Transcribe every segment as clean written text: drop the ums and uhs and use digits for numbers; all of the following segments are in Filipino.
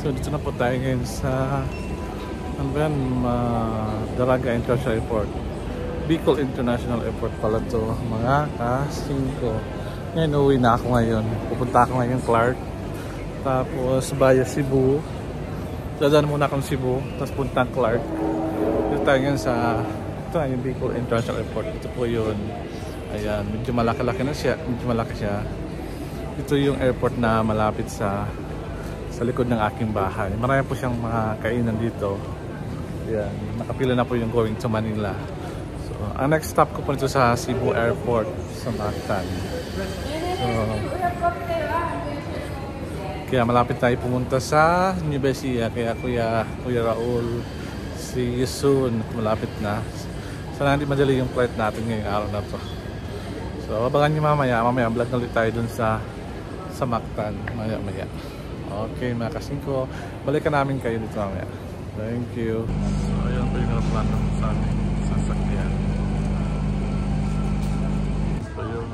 So dito na po tayo ngayon sa ano ba yan? Daraga International Airport. Bicol International Airport pala to mga ka-5. Ngayon uwi na ako ngayon. Pupunta ako ngayon Clark. Tapos via Cebu. Dadaan muna akong Cebu. Tapos puntang Clark. Dito tayo ngayon sa ito yung Bicol International Airport. Ito po yun. Ayan. Medyo malaki-laki na siya. Medyo malaki siya. Ito yung airport na malapit sa likod ng aking bahay. Marami po siyang mga kainan dito. Ayan. Nakapila na po yung going to Manila. So, ang next stop ko po nito sa Cebu Airport sa Mactan. So, kaya malapit tayo pumunta sa Nueva Ecija. Kaya Kuya Raul, see you soon. Malapit na. Sana hindi madali yung flight natin ngayong araw na to. So, abangan nyo mamaya. Mamaya vlog na ulit tayo dun sa Mactan. Maya. Okay mga ka-5. Balikan namin kayo dito mamaya. Thank you. So, ayun po yung nakaplano sa aming sasakyan. So, yung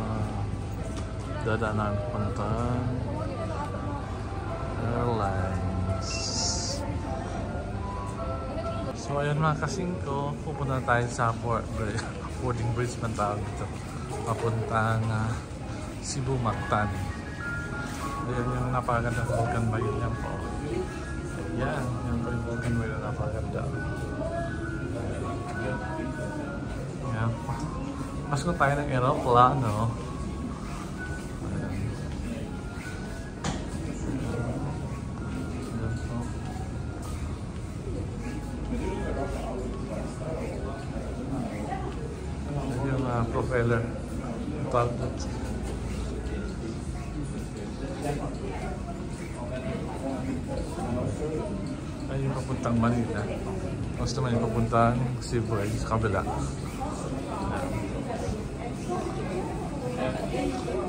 dadaanan puntang airlines. So, ayun mga ka-5. Pupunta tayo sa boarding bridge man tawag dito. Papuntang Cebu Mactan. Ayan yung napakagandang Vulcan Mayon yan po. Ayan, yan po yung Vulcan Mayon na napakaganda. Ayan po. Pasok tayo ng aeroplano. Ayan. Ayan po. Ayan yung propeller. Talbot. Ay yung papuntang Manila. Tapos naman yung papuntang Cebu ay sa kabila.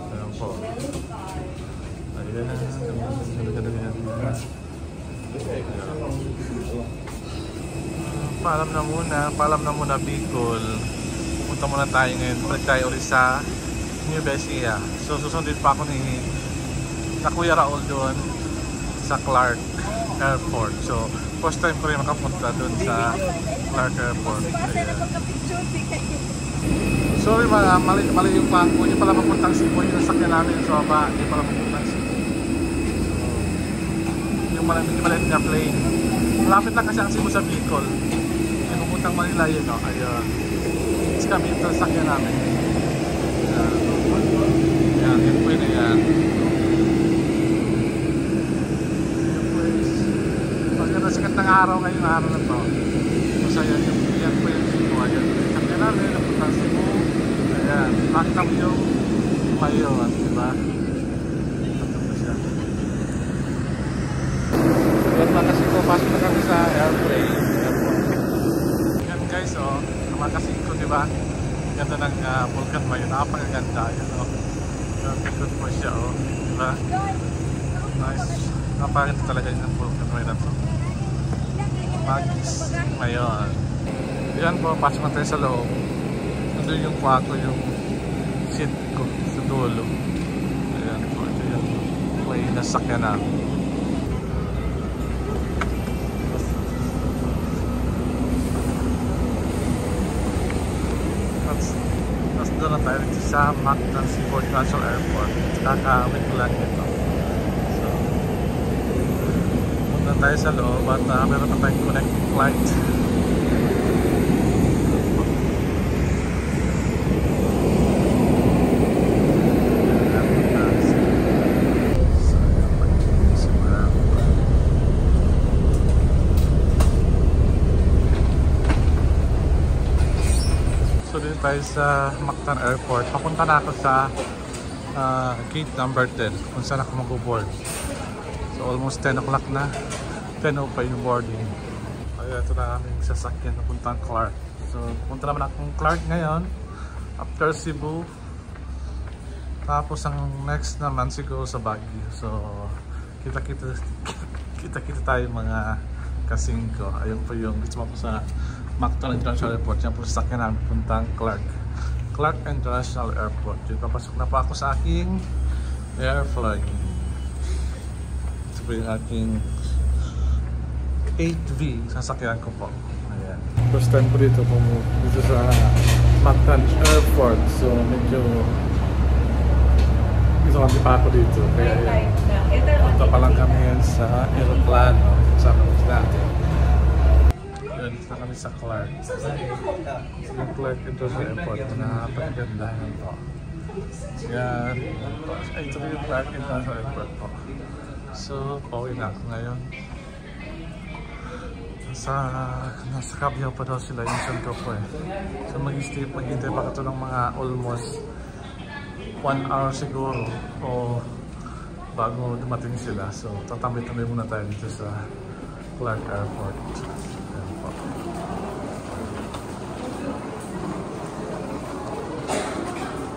Ayan po. Ayan. Paalam na muna Bicol. Pupunta muna tayo ngayon. Balik tayo ulit sa Nueva Ecija. So susundin pa ako ni Kuya Raul doon sa Clark Airport. So first time ko rin makapunta doon sa Clark Airport. Ayan. Sorry mga, mali yung pangko. Hindi pala mapuntang Cebu yung nasakyan namin sa baba. Hindi pala mapuntang Cebu. Yung maliit nga plane. Malapit lang kasi ang Cebu sa Bicol. Yung pupuntang Manila yun. No? Ayun. It's kami ito nasakyan namin. Ayan. Yung po yun. Ayan. Sikat ng araw ngayong araw na to. Masaya yung yan po yung Cebu. Ayan. Kaya namin, napunta sa Cebu. Ayan. Nakita mo yung Mayon. Diba? Ito po siya. Ayan mga ka-5. Pasok na kami sa airplane. Ayan guys, oh. Mga ka-5, diba? Ganda ng Vulcan Mayon. Napakaganda. Ayan, oh. Good po siya, oh. Diba? Nice. Napakaganda talaga yung Vulcan Mayon na to. Magis ngayon. Yan po, pasok na tayo sa loob. Nandun yung kwarto, yung seat ko sa dulo. Ayan po, ito yan. May nasakyan na. Tapos doon na tayo sa Mactan Cebu International Airport. Kakawin ko lang ito. Tayo sa loob at meron na tayong connecting flight. So dito tayo sa Mactan Airport. Papunta na ako sa gate number 10 kung saan ako mag-board. So almost 10 o'clock na. 10 pa yung boarding. Ay, ito na aming sasakyan na puntang Clark. So, punta naman akong Clark ngayon. After Cebu. Tapos ang next naman siguro sa Baguio. So, kita-kita tayo mga ka-5. Ayun po yung gusto mo po sa Mactan International Airport. Yan po sasakyan namin puntang Clark. Clark International Airport. Dito papasok na pa ako sa aking airplane. Ito po yung aking 8V sasakyan ko po. Ayan. First time ko dito sa Mactan Airport. So medyo gusto pa ako dito. Kaya punta pa lang kami yan sa aeroplano. Kasama ko natin. Yun, punta kami sa Clark. Yung Clark International Airport. Napagaganda po. Yan. Ay, ito yung Clark International Airport po. So, pauwi na ako ngayon. Nasa Cabiao pa daw sila yung Santo ko eh. So, mag-hintay pa ito ng mga almost 1 hour siguro o bago dumating sila. So, tatambay-tambay muna tayo dito sa Clark Airport. Ayan po.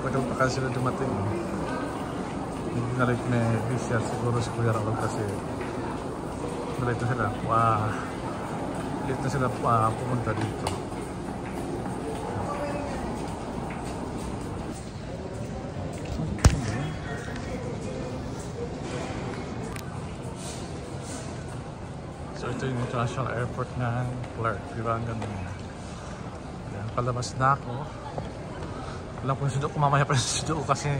Tagal pa kasi sila dumating. Hindi na-late na visa siguro si Kuya Raul kasi na-late na sila. Wow! Late na sila pumunta dito. So ito yung international airport ng Clark. Diba ang ganda niya. Ayan, palabas na ako. Alam ko yung sundo ko mamaya pa yung sundo ko kasi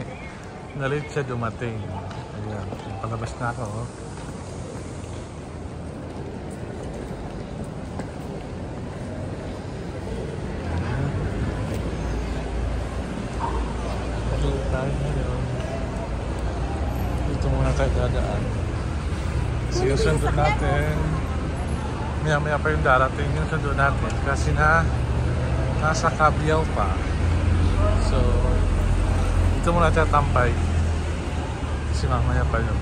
na-late siya dumating. Ayan, palabas na ako. Dito muna tayo dadaan. So yung sundo natin, maya pa yung darating yung sundo natin kasi nasa Cabiao pa. So dito muna tayo tampay kasi mamaya pa yun.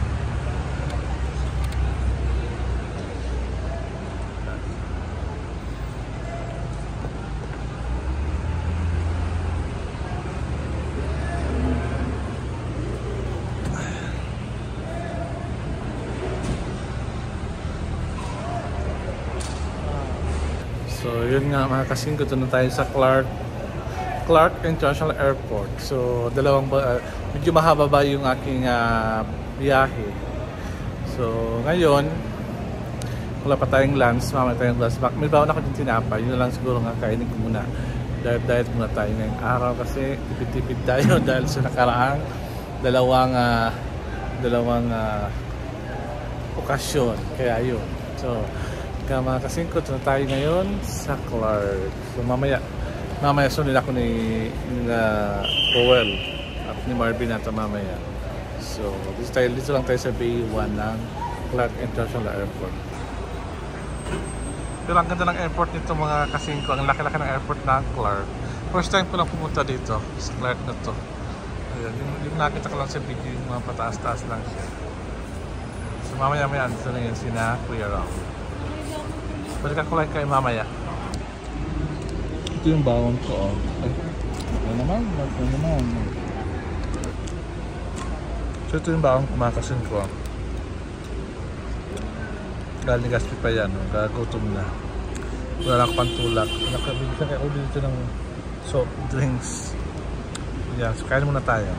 So yun nga mga kasingko, doon na tayo sa Clark International Airport. So medyo mahaba ba yung aking biyahe. So ngayon wala pa tayong lunch, mamaya tayong lunch back. May bawon ako din tinapay, yun lang siguro nga kainin ko muna. Diet muna tayo ngayong araw kasi tipid-tipid tayo dahil sa nakaraang dalawang okasyon. Kaya yun. So mga kasingko, na tayo ngayon sa Clark. So mamaya sunod ako ni Powell at ni Marvin nato mamaya. So dito lang tayo sa Bay 1 ng Clark International Airport. Pero ang ganda ng airport nito mga kasingko. Ang laki-laki ng airport ng Clark. First time ko lang pumunta dito sa Clark na to. Ayan, yung nakita ko lang sa video, yung mga pataas-taas lang siya. So mamaya dito na yun sina Kuya Ram. Balik ako lang kayo mamaya. Ito yung bawang ko. Ay, ano naman. So ito yung bawang kumakasin ko. Galing gaspi pa yan. Gagutom na. Wala lang ako pantulak. Nakabigyan kayo dito ng soft drinks. Yan. So kain muna tayo.